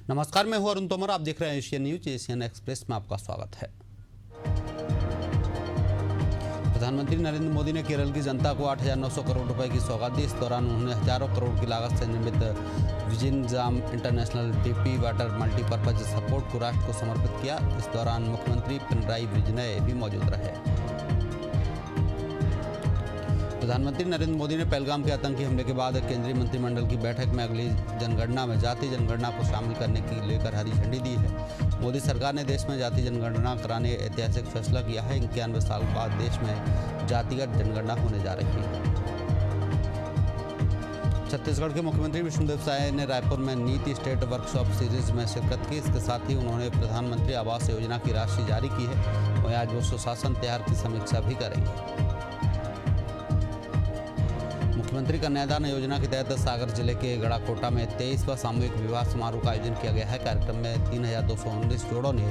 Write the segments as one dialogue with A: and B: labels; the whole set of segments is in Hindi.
A: नमस्कार, मैं हूं अरुण तोमर। आप देख रहे हैं एशियन न्यूज। एशियन एक्सप्रेस में आपका स्वागत है। प्रधानमंत्री नरेंद्र मोदी ने केरल की जनता को 8,900 करोड़ रुपए की सौगात दी। इस दौरान उन्होंने हजारों करोड़ की लागत से निर्मित Vizhinjam international deep water multipurpose seaport को राष्ट्र को समर्पित किया। इस दौरान मुख्यमंत्री पिनराई विजयन भी मौजूद रहे। प्रधानमंत्री नरेंद्र मोदी ने पहलगाम के आतंकी हमले के बाद केंद्रीय मंत्रिमंडल की बैठक में अगली जनगणना में जाति जनगणना को शामिल करने की लेकर हरी झंडी दी है। मोदी सरकार ने देश में जाति जनगणना कराने ऐतिहासिक फैसला किया है। 91 साल बाद देश में जातिगत जनगणना होने जा रही है। छत्तीसगढ़ के मुख्यमंत्री विष्णुदेव साय ने रायपुर में नीति स्टेट वर्कशॉप सीरीज में शिरकत की। इसके साथ ही उन्होंने प्रधानमंत्री आवास योजना की राशि जारी की है। वहीं आज वो सुशासन त्योहार की समीक्षा भी करेंगे। मुख्यमंत्री कन्यादान योजना के तहत सागर जिले के गड़ाकोटा में 23वां सामूहिक विवाह समारोह का आयोजन किया गया है। कार्यक्रम में 3,219 जोड़ों ने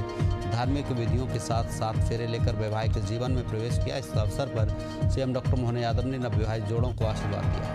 A: धार्मिक विधियों के साथ 7 फेरे लेकर वैवाहिक जीवन में प्रवेश किया। इस अवसर पर सीएम डॉक्टर मोहन यादव ने नवविवाहित जोड़ों को आशीर्वाद दिया।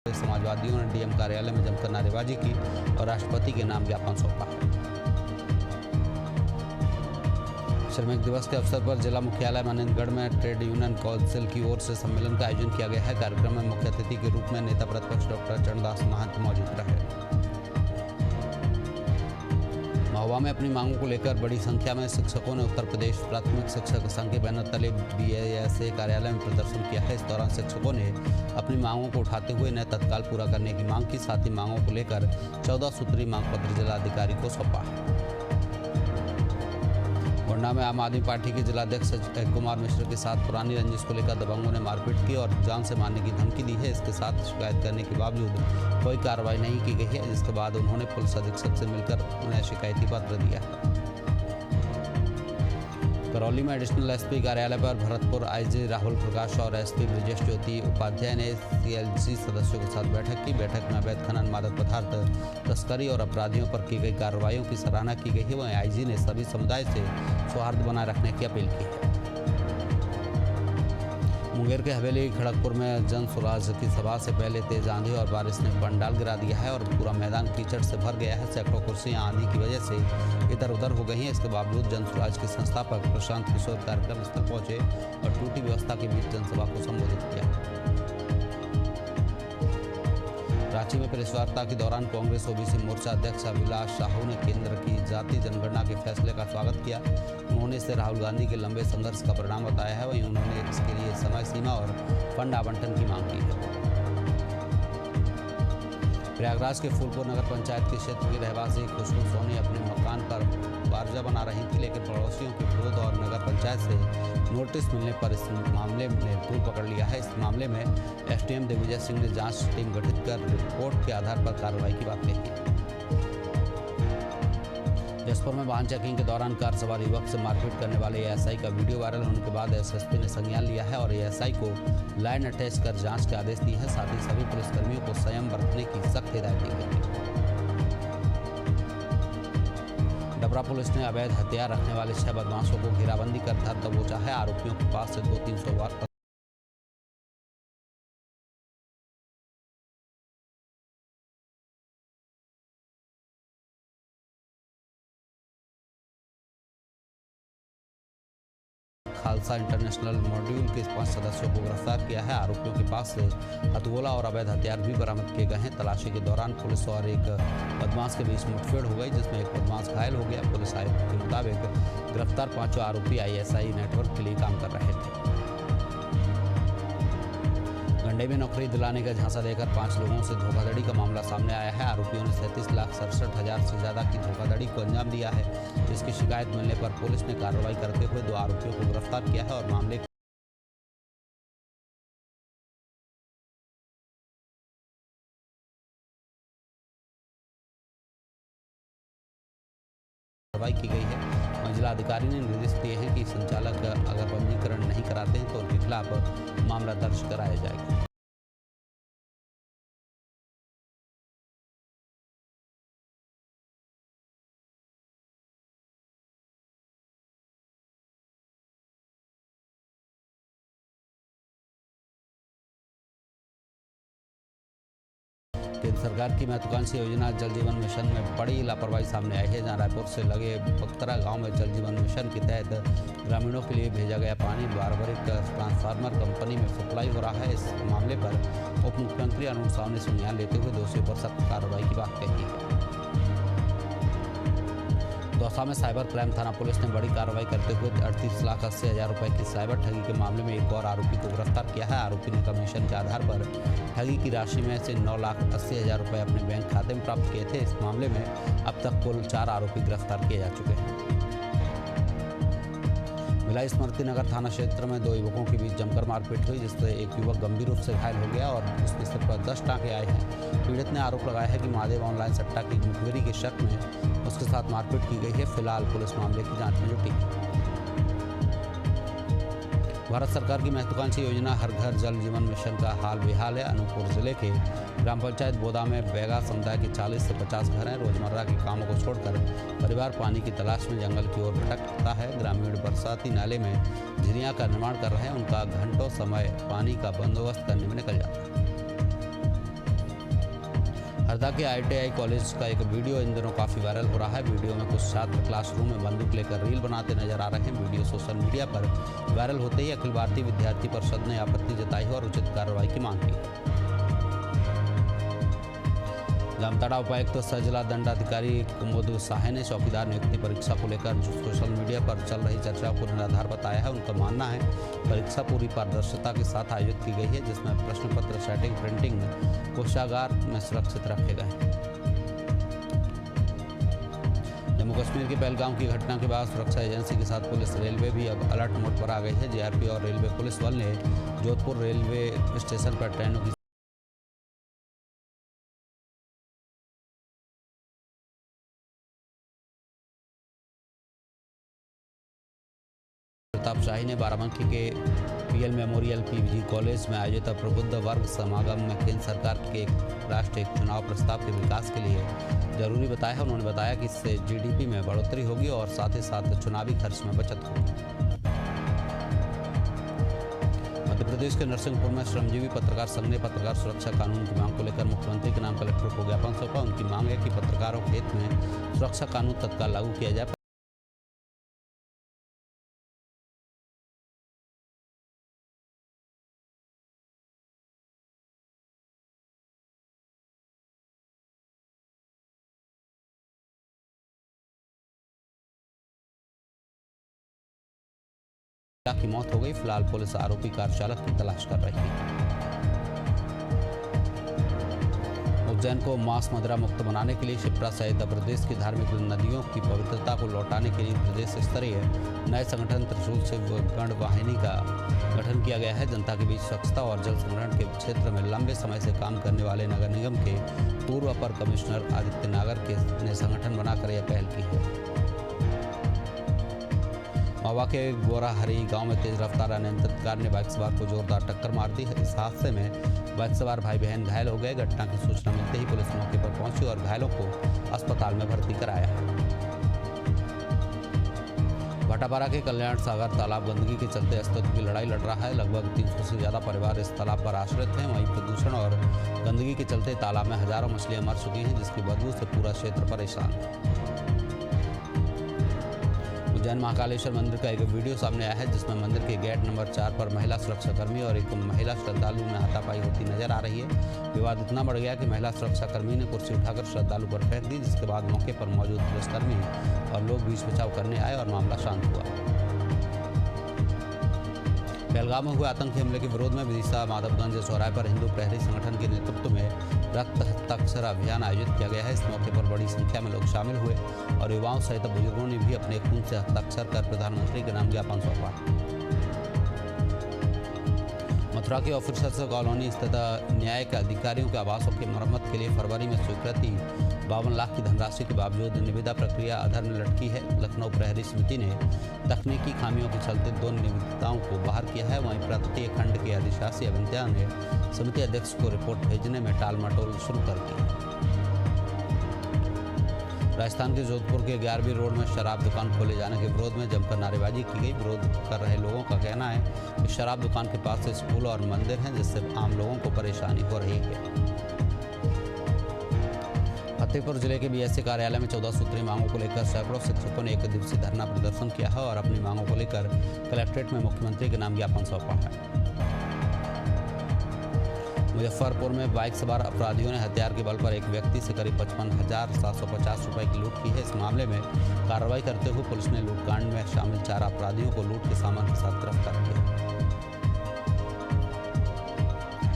A: समाजवादियों ने डीएम कार्यालय में जमकर नारेबाजी की और राष्ट्रपति के नाम ज्ञापन सौंपा। श्रमिक दिवस के अवसर पर जिला मुख्यालय मानंदगढ़ में ट्रेड यूनियन काउंसिल की ओर से सम्मेलन का आयोजन किया गया है। कार्यक्रम में मुख्य अतिथि के रूप में नेता प्रतिपक्ष डॉक्टर चरणदास महंत मौजूद रहे। महोबा में अपनी मांगों को लेकर बड़ी संख्या में शिक्षकों ने उत्तर प्रदेश प्राथमिक शिक्षक संघ के बैनर तले बीएसए कार्यालय में प्रदर्शन किया है। इस दौरान शिक्षकों ने अपनी मांगों को उठाते हुए इन्हें तत्काल पूरा करने की मांग की। साथ ही मांगों को लेकर 14 सूत्री मांग पत्र जिलाधिकारी को सौंपा। गोंडा में आम आदमी पार्टी के जिलाध्यक्ष कुमार मिश्र के साथ पुरानी रंजिश को लेकर दबंगों ने मारपीट की और जान से मारने की धमकी दी है। इसके साथ शिकायत करने के बावजूद कोई कार्रवाई नहीं की गई है, जिसके बाद उन्होंने पुलिस अधीक्षक से मिलकर उन्हें शिकायती पत्र दिया। करौली में एडिशनल एसपी कार्यालय पर भरतपुर आईजी राहुल प्रकाश और एसपी ब्रिजेश ज्योति उपाध्याय ने सीएलजी सदस्यों के साथ बैठक की। बैठक में अवैध खनन, मादक पदार्थ तस्करी और अपराधियों पर की गई कार्रवाइयों की सराहना की गई है। वहीं आईजी ने सभी समुदाय से सौहार्द बनाए रखने की अपील की है। मुंगेर के हवेली खड़गपुर में जन स्वराज की सभा से पहले तेज आंधी और बारिश ने पंडाल गिरा दिया है और पूरा मैदान कीचड़ से भर गया है। सैकड़ों कुर्सियां आंधी की वजह से इधर उधर हो गई हैं। इसके बावजूद जन स्वराज के संस्थापक प्रशांत किशोर कार्यक्रम स्थल पहुंचे और टूटी व्यवस्था के बीच जनसभा को संबोधित किया। रांची में प्रेस वार्ता के दौरान कांग्रेस ओबीसी मोर्चा अध्यक्ष अभिलाष साहू ने केंद्र की जाति जनगणना के फैसले का स्वागत किया। उन्होंने इसे राहुल गांधी के लंबे संघर्ष का परिणाम बताया है। वहीं उन्होंने इसके लिए समय सीमा और फंड आवंटन की मांग की है। प्रयागराज के फूलपुर नगर पंचायत के क्षेत्र की रहवासी खुशबू सोनी अपने मकान पर बारजा बना रही थी, लेकिन पड़ोसियों के विरोध और नगर पंचायत से नोटिस मिलने पर इस मामले ने तूल पकड़ लिया है। इस मामले में एसडीएम दिग्विजय सिंह ने जांच टीम गठित कर रिपोर्ट के आधार पर कार्रवाई की बात कही। जसपुर में वाहन चेकिंग के दौरान कार सवार युवक से मारपीट करने वाले एएसआई का वीडियो वायरल होने के बाद एसएसपी ने संज्ञान लिया है और एएसआई को लाइन अटैच कर जांच के आदेश दिए हैं। साथ ही सभी पुलिसकर्मियों को संयम बरतने की सख्त हिदायत दी गई है। डबरा पुलिस ने अवैध हथियार रखने वाले 6 बदमाशों को घेराबंदी कर धर दबोचा है। आरोपियों के पास से 200-300 वार खालसा इंटरनेशनल मॉड्यूल के 5 सदस्यों को गिरफ्तार किया है। आरोपियों के पास से हथगोला और अवैध हथियार भी बरामद किए गए हैं। तलाशी के दौरान पुलिस और एक बदमाश के बीच मुठभेड़ हो गई, जिसमें एक बदमाश घायल हो गया। पुलिस आयुक्त के मुताबिक गिरफ्तार 5 आरोपी आईएसआई नेटवर्क के लिए काम कर रहे थे। गंडे में नौकरी दिलाने का झांसा देकर 5 लोगों से धोखाधड़ी का मामला सामने आया है। आरोपियों ने 37,67,000 से ज्यादा की धोखाधड़ी को अंजाम दिया है, जिसकी शिकायत मिलने पर पुलिस ने कार्रवाई करते हुए 2 आरोपियों को गिरफ्तार किया है और मामले कार्रवाई की गई है। वहीं जिलाधिकारी ने निर्देश दिए हैं कि संचालक अगर पंजीकरण नहीं कराते हैं तो उनके खिलाफ मामला दर्ज कराया जाएगा। केंद्र सरकार की महत्वाकांक्षी योजना जल जीवन मिशन में बड़ी लापरवाही सामने आई है, जहां रायपुर से लगे बख्तरा गांव में जल जीवन मिशन के तहत ग्रामीणों के लिए भेजा गया पानी बारबरिक ट्रांसफार्मर कंपनी में सप्लाई हो रहा है। इस मामले पर उप मुख्यमंत्री अरुण साव ने संज्ञान लेते हुए दोषियों पर सख्त कार्रवाई की बात कही है। दौसा में साइबर क्राइम थाना पुलिस ने बड़ी कार्रवाई करते हुए 38,80,000 रुपए की साइबर ठगी के मामले में एक और आरोपी को गिरफ्तार किया है। आरोपी ने कमीशन के आधार पर ठगी की राशि में से 9,80,000 रुपए अपने बैंक खाते में प्राप्त किए थे। इस मामले में अब तक कुल 4 आरोपी गिरफ्तार किए जा चुके हैं। भिलाई स्मृति नगर थाना क्षेत्र में 2 युवकों के बीच जमकर मारपीट हुई, जिससे एक युवक गंभीर रूप से घायल हो गया और उसके सिर पर 10 टाँके आए हैं। पीड़ित ने आरोप लगाया है कि महादेव ऑनलाइन सट्टा की मुखबिरी के शक में उसके साथ मारपीट की गई है। फिलहाल पुलिस मामले की जांच में जुटी है। भारत सरकार की महत्वाकांक्षी योजना हर घर जल जीवन मिशन का हाल बेहाल है। अनूपपुर जिले के ग्राम पंचायत बोदा में बैगा समुदाय के 40 से 50 घर हैं। रोजमर्रा के कामों को छोड़कर परिवार पानी की तलाश में जंगल की ओर भटकता है। ग्रामीण बरसाती नाले में झिरियाँ का निर्माण कर रहे हैं। उनका घंटों समय पानी का बंदोबस्त करने में निकल जाता है। हरदा के ITI कॉलेज का एक वीडियो इन दिनों काफ़ी वायरल हो रहा है। वीडियो में कुछ छात्र क्लासरूम में बंदूक लेकर रील बनाते नजर आ रहे हैं। वीडियो सोशल मीडिया पर वायरल होते ही अखिल भारतीय विद्यार्थी परिषद ने आपत्ति जताई और उचित कार्रवाई की मांग की। जामताड़ा उपायुक्त सह जिला दंडाधिकारी कुमुद साहे ने चौकीदार नियुक्ति परीक्षा को लेकर जो सोशल मीडिया पर चल रही चर्चा को निराधार बताया है। उनका मानना है परीक्षा पूरी पारदर्शिता के साथ आयोजित की गई है, जिसमें प्रश्न पत्र सेटिंग प्रिंटिंग कोषागार में सुरक्षित रखे गए हैं। जम्मू कश्मीर के पहलगाम की घटना के बाद सुरक्षा एजेंसी के साथ पुलिस रेलवे भी अब अलर्ट मोड पर आ गई है। JRP और रेलवे पुलिस बल ने जोधपुर रेलवे स्टेशन पर ट्रेनों की प्रताप शाही ने बाराबंकी के PL मेमोरियल PVG कॉलेज में आयोजित प्रबुद्ध वर्ग समागम में केंद्र सरकार के राष्ट्रीय चुनाव प्रस्ताव के विकास के लिए जरूरी बताया है। उन्होंने बताया कि इससे GDP में बढ़ोतरी होगी और साथ ही साथ चुनावी खर्च में बचत होगी। मध्य प्रदेश के नरसिंहपुर में श्रमजीवी पत्रकार संघ ने पत्रकार सुरक्षा कानून की मांग को लेकर मुख्यमंत्री के नाम कलेक्टर को ज्ञापन सौंपा। उनकी मांग है कि पत्रकारों के हित में सुरक्षा कानून तत्काल लागू किया जाए। की मौत हो गई। फिलहाल पुलिस आरोपी कार चालक की तलाश कर रही है। उज्जैन को मांस मदिरा मुक्त बनाने के लिए शिप्रा सहित प्रदेश की धार्मिक नदियों की पवित्रता को लौटाने के लिए प्रदेश स्तरीय नए संगठन त्रिशूल शिव गण वाहिनी का गठन किया गया है। जनता के बीच स्वच्छता और जल संग्रहण के क्षेत्र में लंबे समय से काम करने वाले नगर निगम के पूर्व अपर कमिश्नर आदित्य नागर ने संगठन बनाकर यह पहल की है। महुआ के गोराहरी गांव में तेज रफ्तार अनियंत्रित कार ने बाइक सवार को जोरदार टक्कर मार दी। इस हादसे में बाइक सवार भाई बहन घायल हो गए। घटना की सूचना मिलते ही पुलिस मौके पर पहुंची और घायलों को अस्पताल में भर्ती कराया। भाटापारा के कल्याण सागर तालाब गंदगी के चलते अस्तित्व की लड़ाई लड़ रहा है। लगभग 300 से ज़्यादा परिवार इस तालाब पर आश्रित हैं। वहीं प्रदूषण और गंदगी के चलते तालाब में हजारों मछलियां मर चुकी हैं, जिसकी बदबू से पूरा क्षेत्र परेशान है। उज्जैन महाकालेश्वर मंदिर का एक वीडियो सामने आया है, जिसमें मंदिर के गेट नंबर 4 पर महिला सुरक्षाकर्मी और एक महिला श्रद्धालु में हाथापाई होती नजर आ रही है। विवाद इतना बढ़ गया कि महिला सुरक्षाकर्मी ने कुर्सी उठाकर श्रद्धालु पर फेंक दी, जिसके बाद मौके पर मौजूद पुलिसकर्मी और लोग बीच बचाव करने आए और मामला शांत हुआ। पहलगाम में हुए आतंकी हमले के विरोध में विदिशा माधवगंज चौराहे पर हिंदू प्रहरी संगठन के नेतृत्व में रक्त हस्ताक्षर अभियान आयोजित किया गया है। इस मौके पर बड़ी संख्या में लोग शामिल हुए और युवाओं सहित बुजुर्गों ने भी अपने खून से हस्ताक्षर कर प्रधानमंत्री के नाम ज्ञापन सौंपा। मथुरा के ऑफिसर्स कॉलोनी स्थित न्याय के अधिकारियों के आवासों की मरम्मत के लिए फरवरी में स्वीकृति 52 लाख की धनराशि के बावजूद निविदा प्रक्रिया अधर में लटकी है। लखनऊ प्रहरी समिति ने तकनीकी खामियों के चलते 2 निविदाओं को बाहर किया है। वहीं प्रत्येक खंड के अधिशासी अभियंता ने समिति अध्यक्ष को रिपोर्ट भेजने में टाल मटोल शुरू कर दी। राजस्थान के जोधपुर के 11वीं रोड में शराब दुकान खोले जाने के विरोध में जमकर नारेबाजी की गई। विरोध कर रहे लोगों का कहना है कि शराब दुकान के पास स्कूल और मंदिर हैं, जिससे आम लोगों को परेशानी हो रही है। फतेहपुर जिले के बीएससी कार्यालय में 14 सूत्रीय मांगों को लेकर सैकड़ों शिक्षकों ने 1 दिवसीय धरना प्रदर्शन किया है और अपनी मांगों को लेकर कलेक्ट्रेट में मुख्यमंत्री के नाम ज्ञापन सौंपा है। मुजफ्फरपुर में बाइक सवार अपराधियों ने हथियार के बल पर एक व्यक्ति से करीब 55,750 रुपए की लूट की है। इस मामले में कार्रवाई करते हुए पुलिस ने लूटकांड में शामिल 4 अपराधियों को लूट के सामान के साथ गिरफ्तार किया।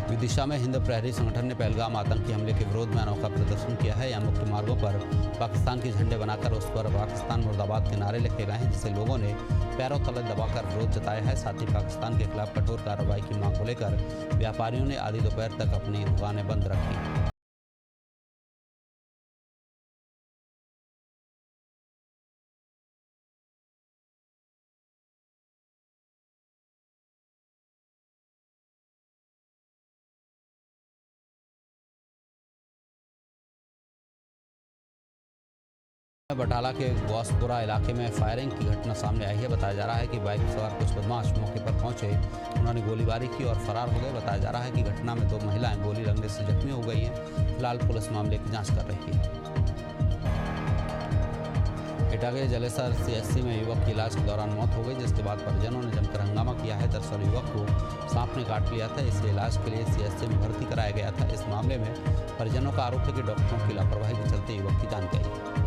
A: विदिशा में हिंद प्रहरी संगठन ने पहलगाम आतंकी हमले के विरोध में अनोखा प्रदर्शन किया है। यहाँ मुख्य मार्गों पर पाकिस्तान के झंडे बनाकर उस पर पाकिस्तान मुर्दाबाद के नारे लिखे गए हैं, जिससे लोगों ने पैरों तले दबाकर विरोध जताया है। साथ ही पाकिस्तान के खिलाफ कठोर कार्रवाई की मांग को लेकर व्यापारियों ने आधी दोपहर तक अपनी दुकानें बंद रखी। बटाला के गौसपुरा इलाके में फायरिंग की घटना सामने आई है। बताया जा रहा है कि बाइक सवार कुछ बदमाश मौके पर पहुंचे, उन्होंने गोलीबारी की और फरार हो गए। बताया जा रहा है कि घटना में 2 महिलाएं गोली लगने से जख्मी हो गई हैं। फिलहाल पुलिस मामले की जांच कर रही है। एटा के जलेसर सीएचसी में युवक की इलाज के दौरान मौत हो गई, जिसके बाद परिजनों ने जमकर हंगामा किया है। दरअसल युवक को सांप ने काट लिया था, इसे इलाज के लिए सीएचसी में भर्ती कराया गया था। इस मामले में परिजनों का आरोप है कि डॉक्टरों की लापरवाही के चलते युवक की जान गई।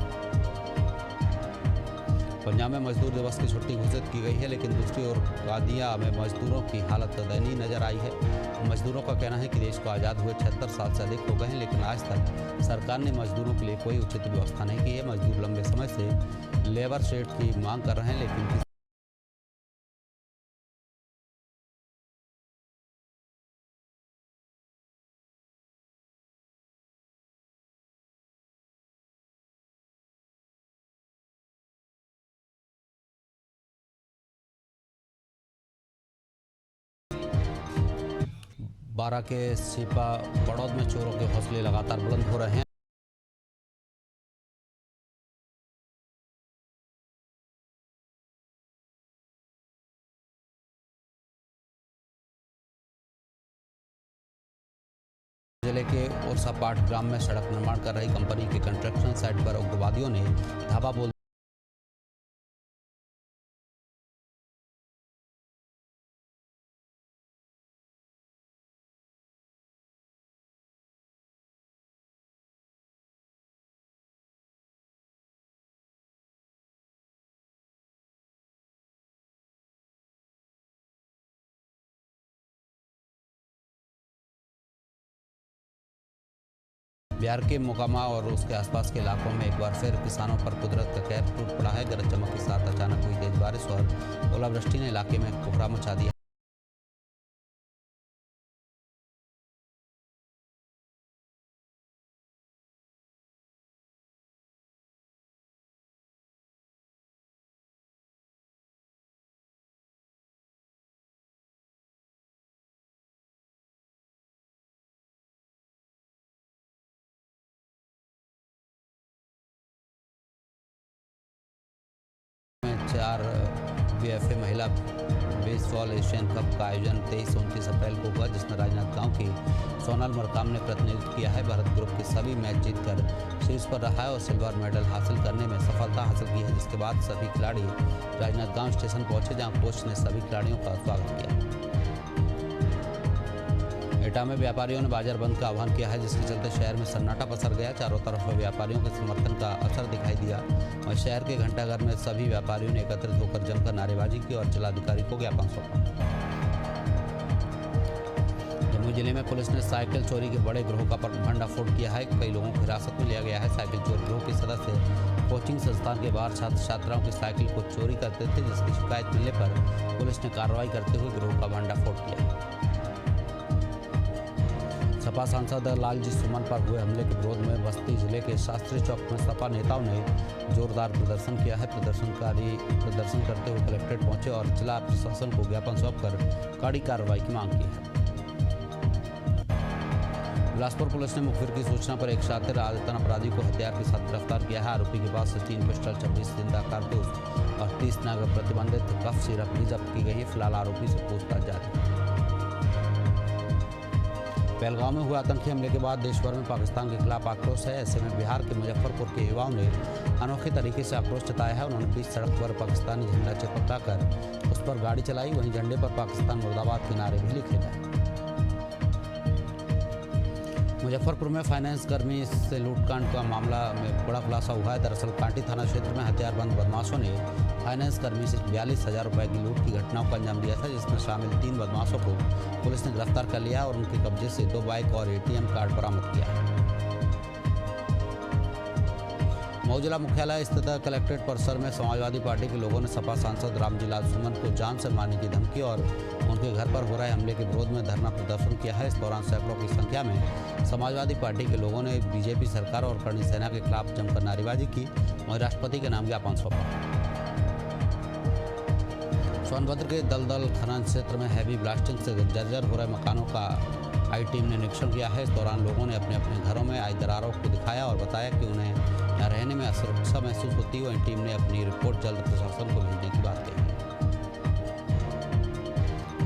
A: पंजाब में मजदूर दिवस की छुट्टी घोषित की गई है, लेकिन दूसरी ओर कादिया में मजदूरों की हालत दयनीय नजर आई है। मजदूरों का कहना है कि देश को आज़ाद हुए 76 साल से अधिक हो गए हैं, लेकिन आज तक सरकार ने मजदूरों के लिए कोई उचित व्यवस्था नहीं की है। मजदूर लंबे समय से लेबर शेड की मांग कर रहे हैं, लेकिन बारा के सिपा बड़ौद में चोरों के हौसले लगातार बुलंद हो रहे हैं। जिले के ओरसापाट ग्राम में सड़क निर्माण कर रही कंपनी के कंस्ट्रक्शन साइट पर उग्रवादियों ने धावा बोल बिहार के मोकामा और उसके आसपास के इलाकों में एक बार फिर किसानों पर कुदरत का कहर टूट पड़ा है। गरज चमक के साथ अचानक हुई तेज बारिश और ओलावृष्टि ने इलाके में कोहरा मचा दिया। चार बीएफए महिला बेसबॉल एशियन कप का आयोजन 23-29 अप्रैल को हुआ, जिसमें राजनांदगांव की सोनल मरकाम ने प्रतिनिधित्व किया है। भारत ग्रुप के सभी मैच जीतकर शीर्ष पर रहा है और सिल्वर मेडल हासिल करने में सफलता हासिल की है। जिसके बाद सभी खिलाड़ी राजनांदगांव स्टेशन पहुंचे, जहां कोच ने सभी खिलाड़ियों का स्वागत किया। एटा में व्यापारियों ने बाजार बंद का आह्वान किया है, जिसके चलते शहर में सन्नाटा पसर गया। चारों तरफ व्यापारियों के समर्थन का असर दिखाई दिया और शहर के घंटाघर में सभी व्यापारियों ने एकत्रित होकर जमकर नारेबाजी की और जिलाधिकारी को ज्ञापन सौंपा। जमुई जिले में पुलिस ने साइकिल चोरी के बड़े गिरोह का भंडाफोड़ किया है। कई लोगों को हिरासत में लिया गया है। साइकिल चोरी गिरोह के सदस्य कोचिंग संस्थान के बाहर छात्र छात्राओं की साइकिल को चोरी करते थे, जिसकी शिकायत मिलने पर पुलिस ने कार्रवाई करते हुए गिरोह का भंडाफोड़ किया। सपा सांसद लालजी सुमन पर हुए हमले के विरोध में बस्ती जिले के शास्त्री चौक में सपा नेताओं ने जोरदार प्रदर्शन किया है। प्रदर्शन करते हुए कलेक्ट्रेट पहुंचे और जिला प्रशासन को ज्ञापन सौंपकर कड़ी कार्रवाई की मांग की है। बिलासपुर पुलिस ने मुखबिर की सूचना पर एक शातिर आदतन अपराधी को हथियार के साथ गिरफ्तार किया है। आरोपी के पास से 3 पिस्टल, 26 जिंदा कारतूस और 30 नग प्रतिबंधित कफ सिरप भी जब्त की गई है। फिलहाल आरोपी से पूछताछ जारी है। पहलगांव में हुए आतंकी हमले के बाद देश भर में पाकिस्तान के खिलाफ आक्रोश है। ऐसे में बिहार के मुजफ्फरपुर के युवाओं ने अनोखे तरीके से आक्रोश जताया है। उन्होंने बीच सड़क पर पाकिस्तानी झंडा चिपकाकर उस पर गाड़ी चलाई। वहीं झंडे पर पाकिस्तान मुर्दाबाद के नारे भी लिखे गए। मुजफ्फरपुर में फाइनेंस कर्मी से लूटकांड का मामला में बड़ा खुलासा हुआ है। दरअसल कांटी थाना क्षेत्र में हथियारबंद बदमाशों ने फाइनेंस कर्मी से 42,000 रुपए की लूट की घटनाओं को अंजाम दिया था, जिसमें शामिल 3 बदमाशों को पुलिस ने गिरफ्तार कर लिया और उनके कब्जे से 2 बाइक और ATM कार्ड बरामद किया है। मऊ जिला मुख्यालय स्थित कलेक्ट्रेट परिसर में समाजवादी पार्टी के लोगों ने सपा सांसद रामजी लाल सुमन को जान से मारने की धमकी और उनके घर पर हो रहे हमले के विरोध में धरना प्रदर्शन किया है। इस दौरान सैकड़ों की संख्या में समाजवादी पार्टी के लोगों ने बीजेपी सरकार और करणी सेना के खिलाफ जमकर नारेबाजी की। वहीं राष्ट्रपति के नाम ज्ञापन सौंपा। सोनभद्र के दलदल खनन क्षेत्र में हैवी ब्लास्टिंग से जर्जर हो रहे मकानों का आई टीम ने निरीक्षण किया है। इस दौरान लोगों ने अपने अपने घरों में आई दरारों को दिखाया और बताया कि उन्हें यहाँ रहने में असुरक्षा महसूस होती है। वहीं टीम ने अपनी रिपोर्ट जल्द प्रशासन को भेजने की बात कही।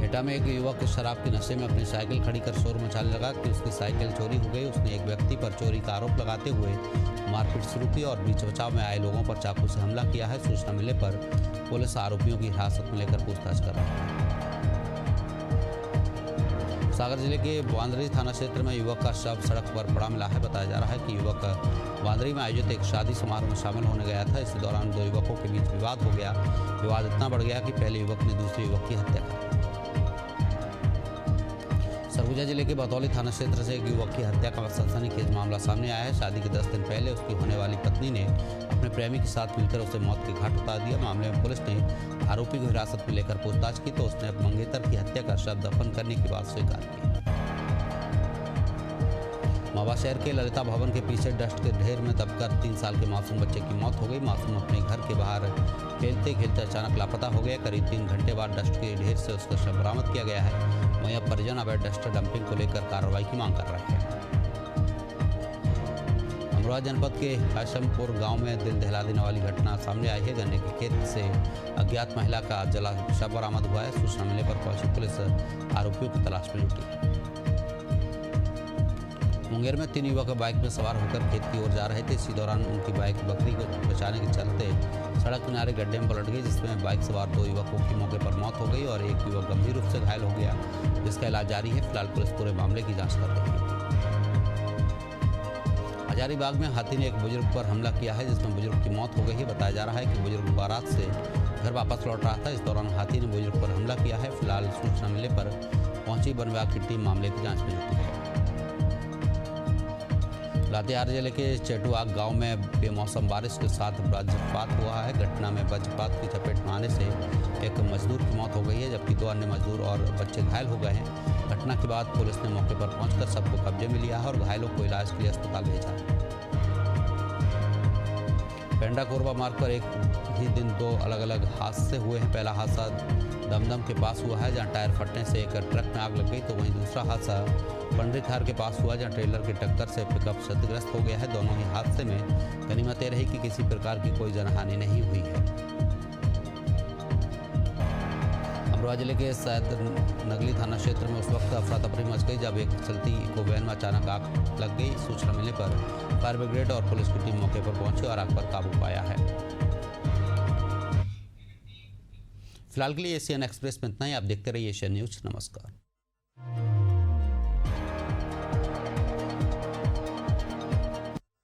A: एटा में एक युवक शराब के नशे में अपनी साइकिल खड़ी कर शोर मचाने लगा कि उसकी साइकिल चोरी हो गई। उसने एक व्यक्ति पर चोरी का आरोप लगाते हुए मारपीट शुरू की और बीच बचाव में आए लोगों पर चाकू से हमला किया है। सूचना मिलने पर पुलिस आरोपियों की हिरासत में लेकर पूछताछ कर रही है। सागर जिले के वांदरी थाना क्षेत्र में युवक का शव सड़क पर पड़ा मिला है। बताया जा रहा है कि युवक वांदरी में आयोजित एक शादी समारोह में शामिल होने गया था। इसी दौरान 2 युवकों के बीच विवाद हो गया। विवाद इतना बढ़ गया कि पहले युवक ने दूसरे युवक की हत्या कर दी। सरगुजा जिले के बतौली थाना क्षेत्र से एक युवक की हत्या का सनसनीखेज मामला सामने आया है। शादी के 10 दिन पहले उसकी होने वाली पत्नी ने अपने प्रेमी के साथ मिलकर उसे मौत के घाट उतार दिया। मामले में पुलिस ने आरोपी को हिरासत में लेकर पूछताछ की तो उसने मंगेतर की हत्या का शव दफन करने की बात स्वीकार की। मवा शहर के ललिता भवन के पीछे डस्ट के ढेर में दबकर 3 साल के मासूम बच्चे की मौत हो गई। मासूम अपने घर के बाहर खेलते खेलते अचानक लापता हो गया। करीब 3 घंटे बाद डस्ट के ढेर से उसका शव बरामद किया गया है। वहीं अब परिजन अवैध डस्ट डंपिंग को लेकर कार्रवाई की मांग कर रहे हैं। अमरोहा जनपद के हाशमपुर गांव में दिल दहला देने वाली घटना सामने आई है। गन्ने के खेत से अज्ञात महिला का जला शव बरामद हुआ है। सूचना मिलने पर पहुंची पुलिस आरोपियों की तलाश में जुटी है। मुंगेर में 3 युवक बाइक में सवार होकर खेत की ओर जा रहे थे। इसी दौरान उनकी बाइक बकरी को बचाने के चलते सड़क किनारे गड्ढे में पलट गई, जिसमें बाइक सवार 2 युवकों की मौके पर मौत हो गई और एक युवक गंभीर रूप से घायल हो गया, जिसका इलाज जारी है। फिलहाल पुलिस पूरे मामले की जांच कर रही है। हजारीबाग में हाथी ने एक बुजुर्ग पर हमला किया है, जिसमें बुजुर्ग की मौत हो गई है। बताया जा रहा है कि बुजुर्ग बारात से घर वापस लौट रहा था। इस दौरान हाथी ने बुजुर्ग पर हमला किया है। फिलहाल सूचना मिलने पर पहुंची वन विभाग की टीम मामले की जाँच में जुटी है। लातेहार जिले के चेटुआग गांव में बेमौसम बारिश के साथ वज्रपात हुआ है। घटना में वज्रपात की चपेट में आने से एक मजदूर की मौत हो गई है, जबकि 2 अन्य मजदूर और बच्चे घायल हो गए हैं। घटना के बाद पुलिस ने मौके पर पहुंचकर सबको कब्जे में लिया है और घायलों को इलाज के लिए अस्पताल भेजा है। पेंडा कोरबा मार्ग पर एक ही दिन 2 अलग अलग हादसे हुए हैं। पहला हादसा दमदम के पास हुआ है, जहां टायर फटने से एक ट्रक में आग लग गई। तो वहीं दूसरा हादसा पंडरीखार के पास हुआ, जहां ट्रेलर की टक्कर से पिकअप क्षतिग्रस्त हो गया है। दोनों ही हादसे में गनीमत ये रही कि किसी प्रकार की कोई जनहानि नहीं हुई है। अमरोहा जिले के सैद नगली थाना क्षेत्र में उस वक्त अफरा तफरी मच गई जब एक चलती इको वैन में अचानक आग लग गई। सूचना मिलने पर फायर ब्रिगेड और पुलिस की टीम मौके पर पहुंची और आग पर काबू पाया है। फिलहाल के लिए एशियन एक्सप्रेस में इतना ही। आप देखते रहिए एशियन न्यूज। नमस्कार।